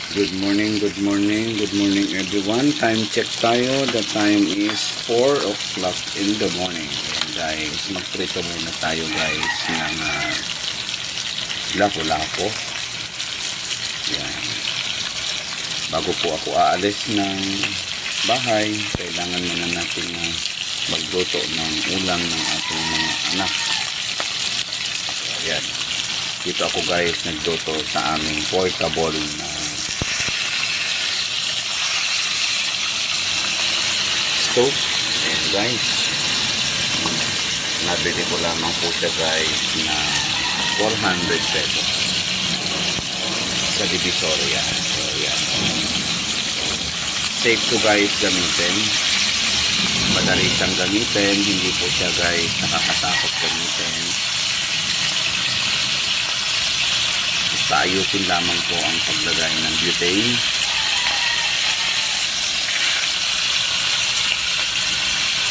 Good morning, good morning, good morning everyone. Time check tayo. The time is 4 o'clock in the morning. Ayan guys, magprito muna tayo guys ng lapo-lapo. Ayan. Bago po ako aalis ng bahay, kailangan muna natin magluto ng ulam ng ating mga anak. Ayan. Dito ako guys nagluto sa aming portable na stove. Ayan guys, nabili ko lamang po siya guys na 400 pesos sa Divisoria. So ayan, safe to guys gamitin, madali siyang gamitin, hindi po siya guys nakakatakot gamitin. Basta ayusin lamang po ang paglagay ng butane.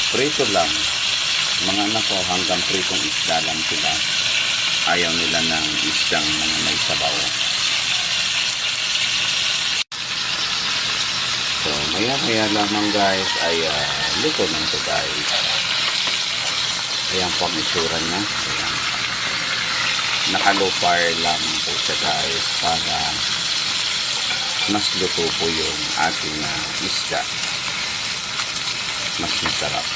Prito lang. Mga anak ko hanggang pritong isda lang sila. Ayaw nila ng isdang mga may sabaw. So maya lamang guys ay luto ng ito guys. Ayan po ang itsura niya. Ayan. Naka-low fire lang po siya guys para mas luto po yung ating isda. Mas masarap.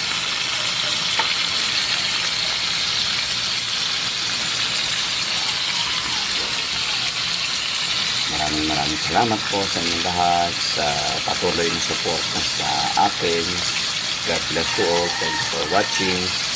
Maraming salamat po sa inyong lahat sa patuloy na support sa akin. God bless you all. Thanks for watching.